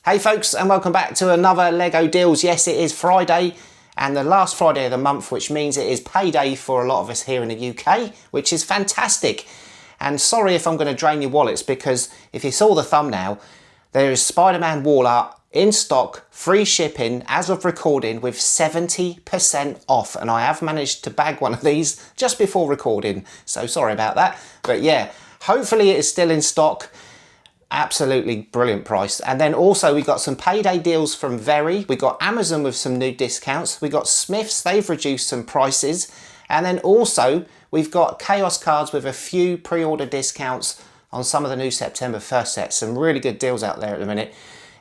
Hey folks, and welcome back to another Lego Deals. Yes, it is Friday and the last Friday of the month, which means it is payday for a lot of us here in the UK, which is fantastic. And sorry if I'm going to drain your wallets, because if you saw the thumbnail, there is Spider-Man wall art in stock, free shipping as of recording with 70% off. And I have managed to bag one of these just before recording, so sorry about that. But yeah, hopefully it is still in stock. Absolutely brilliant price. And then also we got some payday deals from Very. We got Amazon with some new discounts. We got SMYTHS, they've reduced some prices. And then also we've got Chaos cards with a few pre-order discounts on some of the new September 1st sets. Some really good deals out there at the minute.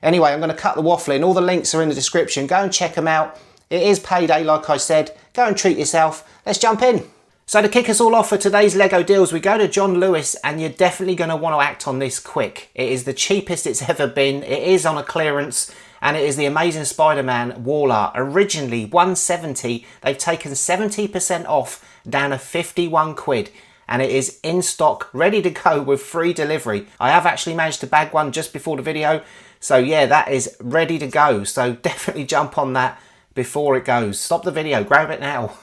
Anyway, I'm going to cut the waffling. All the links are in the description. Go and check them out. It is payday, like I said. Go and treat yourself. Let's jump in. So to kick us all off for today's Lego deals, we go to John Lewis, and you're definitely going to want to act on this quick. It is the cheapest it's ever been. It is on a clearance, and it is the Amazing Spider-Man wall art. Originally £170, they've taken 70% off, down to 51 quid. And it is in stock, ready to go with free delivery. I have actually managed to bag one just before the video. So yeah, that is ready to go. So definitely jump on that before it goes. Stop the video, grab it now.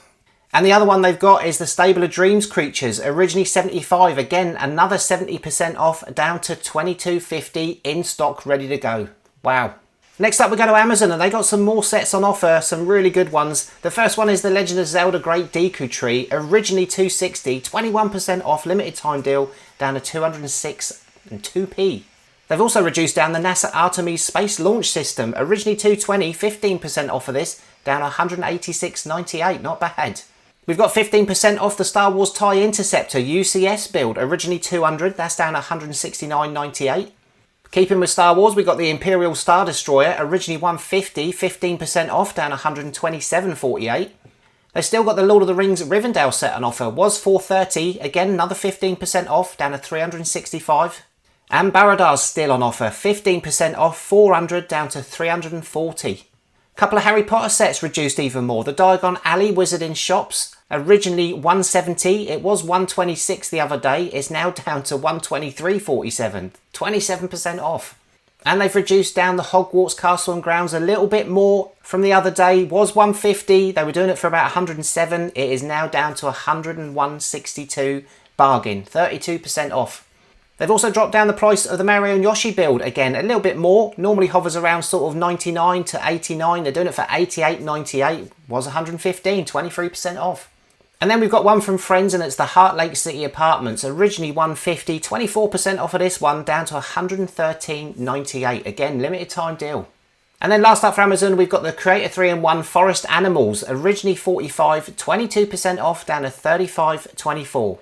And the other one they've got is the Stable of Dreams creatures, originally 75, again another 70% off, down to 22.50, in stock, ready to go. Wow. Next up we go to Amazon, and they got some more sets on offer, some really good ones. The first one is the Legend of Zelda Great Deku Tree, originally 260, 21% off, limited time deal, down to 206 and 2p. They've also reduced down the NASA Artemis Space Launch System, originally 220, 15% off of this, down to 186.98, not bad. We've got 15% off the Star Wars TIE Interceptor UCS build, originally 200, that's down to 169.98. Keeping with Star Wars, we've got the Imperial Star Destroyer, originally 150, 15% off, down to 127.48. They've still got the Lord of the Rings Rivendell set on offer, was 430, again another 15% off, down to 365. And Baradar's still on offer, 15% off, 400, down to 340. Couple of Harry Potter sets reduced even more. The Diagon Alley Wizard in Shops, originally 170, it was 126 the other day, it's now down to 123.47, 27% off. And they've reduced down the Hogwarts Castle and Grounds a little bit more from the other day, was 150, they were doing it for about 107, it is now down to 101.62, bargain, 32% off. They've also dropped down the price of the Mario and Yoshi build, again a little bit more, normally hovers around sort of 99 to 89, they're doing it for 88.98, was 115, 23% off. And then we've got one from Friends, and it's the Heart Lake City Apartments, originally 150, 24% off of this one, down to 113.98, again limited time deal. And then last up for Amazon, we've got the Creator 3-in-1 Forest Animals, originally 45, 22% off, down to 35.24.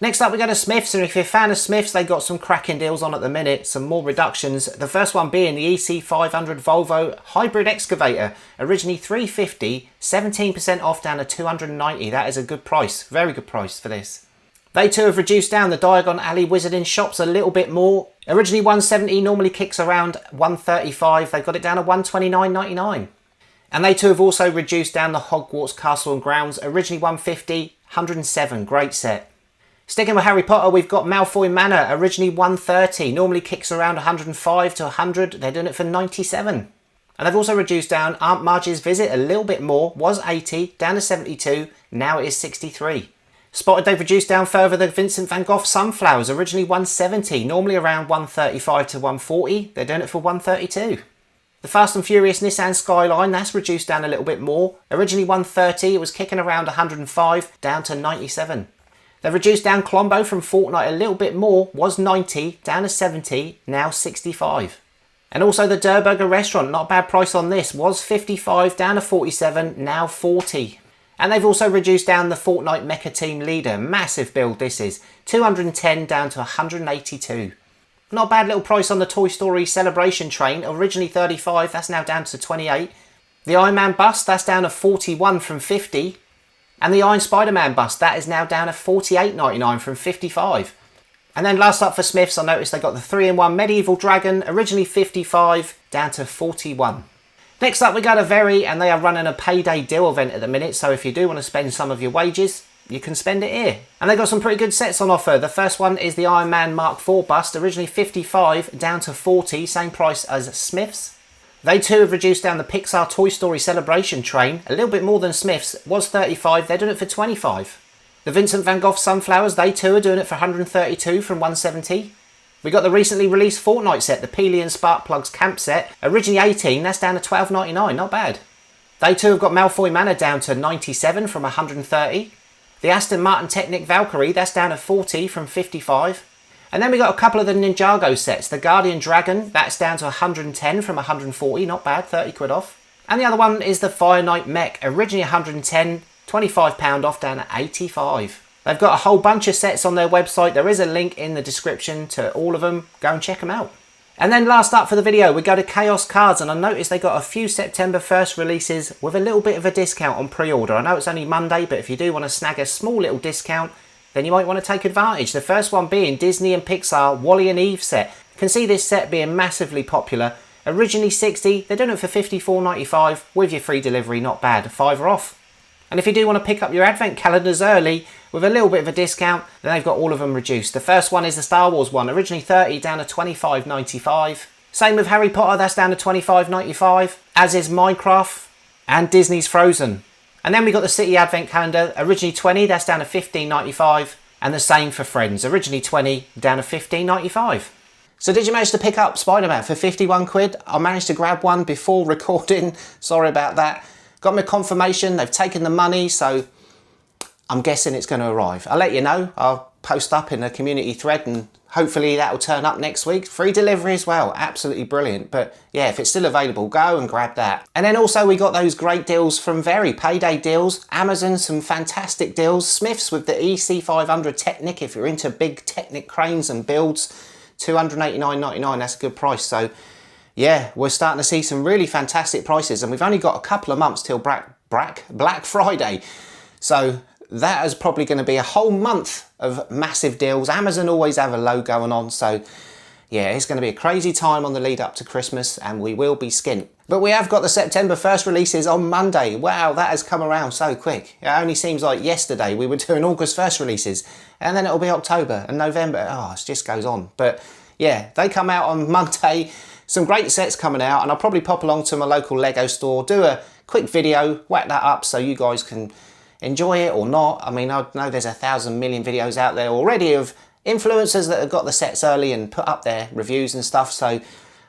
Next up we go to SMYTHS, and if you're a fan of SMYTHS, they got some cracking deals on at the minute, some more reductions. The first one being the EC500 Volvo Hybrid Excavator, originally 350, 17% off, down to 290. That is a good price, very good price for this. They too have reduced down the Diagon Alley Wizard in Shops a little bit more. Originally 170, normally kicks around 135, they've got it down to 129.99. And they too have also reduced down the Hogwarts Castle and Grounds, originally 150, 107, great set. Sticking with Harry Potter, we've got Malfoy Manor, originally 130, normally kicks around 105 to 100, they're doing it for 97. And they've also reduced down Aunt Marge's Visit a little bit more, was 80, down to 72, now it is 63. Spotted they've reduced down further the Vincent van Gogh Sunflowers, originally 170, normally around 135 to 140, they're doing it for 132. The Fast and Furious Nissan Skyline, that's reduced down a little bit more, originally 130, it was kicking around 105, down to 97. They've reduced down Colombo from Fortnite a little bit more, was 90, down to 70, now 65. And also the Durburger Restaurant, not a bad price on this, was 55, down to 47, now 40. And they've also reduced down the Fortnite Mecha Team Leader, massive build this is, 210 down to 182. Not a bad little price on the Toy Story Celebration Train, originally 35, that's now down to 28. The Iron Man Bus, that's down to 41 from 50. And the Iron Spider-Man bust, that is now down to 48.99 from 55. And then last up for SMYTHS, I noticed they got the 3-in-1 Medieval Dragon, originally 55, down to 41. Next up we got a Very, and they are running a payday deal event at the minute, so if you do want to spend some of your wages, you can spend it here. And they've got some pretty good sets on offer. The first one is the Iron Man Mark IV bust, originally 55, down to 40, same price as SMYTHS. They too have reduced down the Pixar Toy Story celebration train, a little bit more than Smiths. It was 35, they're doing it for 25. The Vincent van Gogh sunflowers, they too are doing it for 132 from 170. We got the recently released Fortnite set, the Peely and Sparkplugs camp set, originally 18, that's down to $12.99, not bad. They too have got Malfoy Manor down to 97 from 130. The Aston Martin Technic Valkyrie, that's down to 40 from 55. And then we got a couple of the Ninjago sets. The Guardian Dragon, that's down to 110 from 140, not bad, 30 quid off. And the other one is the Fire Knight Mech, originally 110, £25 off, down to 85. They've got a whole bunch of sets on their website. There is a link in the description to all of them. Go and check them out. And then last up for the video, we go to Chaos Cards, and I noticed they got a few September 1st releases with a little bit of a discount on pre-order. I know it's only Monday, but if you do want to snag a small little discount, then you might want to take advantage. The first one being Disney and Pixar Wally and Eve set. You can see this set being massively popular. Originally 60, they're doing it for $54.95 with your free delivery, not bad, £5 off. And if you do want to pick up your advent calendars early with a little bit of a discount, then they've got all of them reduced. The first one is the Star Wars one, originally 30 down to $25.95. Same with Harry Potter, that's down to $25.95, as is Minecraft and Disney's Frozen. And then we got the City Advent Calendar, originally 20, that's down to $15.95, and the same for Friends, originally 20, down to $15.95. So did you manage to pick up Spider-Man for 51 quid? I managed to grab one before recording, sorry about that. Got me confirmation, they've taken the money, so I'm guessing it's going to arrive. I'll let you know, I'll post up in the community thread and hopefully that'll turn up next week. Free delivery as well, absolutely brilliant. But yeah, if it's still available, go and grab that. And then also we got those great deals from Very, payday deals. Amazon, some fantastic deals. Smiths with the EC500 Technic, if you're into big Technic cranes and builds, $289.99, that's a good price. So yeah, we're starting to see some really fantastic prices, and we've only got a couple of months till Black Friday. So that is probably going to be a whole month of massive deals. Amazon always have a low going on, so yeah, it's going to be a crazy time on the lead up to Christmas, and we will be skint. But we have got the September 1st releases on Monday. Wow, that has come around so quick. It only seems like yesterday we were doing August 1st releases, and then it'll be October and November. Oh, it just goes on. But yeah, they come out on Monday. Some great sets coming out, and I'll probably pop along to my local Lego store, do a quick video, whack that up so you guys can enjoy it or not. I mean, I know there's 1,000 million videos out there already of influencers that have got the sets early and put up their reviews and stuff, so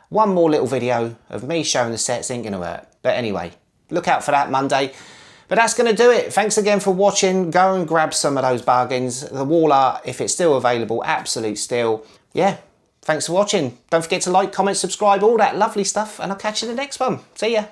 one more little video of me showing the sets ain't gonna hurt. But anyway, look out for that Monday. But that's going to do it. Thanks again for watching. Go and grab some of those bargains. The wall art, if it's still available, absolute steal. Yeah, thanks for watching. Don't forget to like, comment, subscribe, all that lovely stuff, and I'll catch you in the next one. See ya.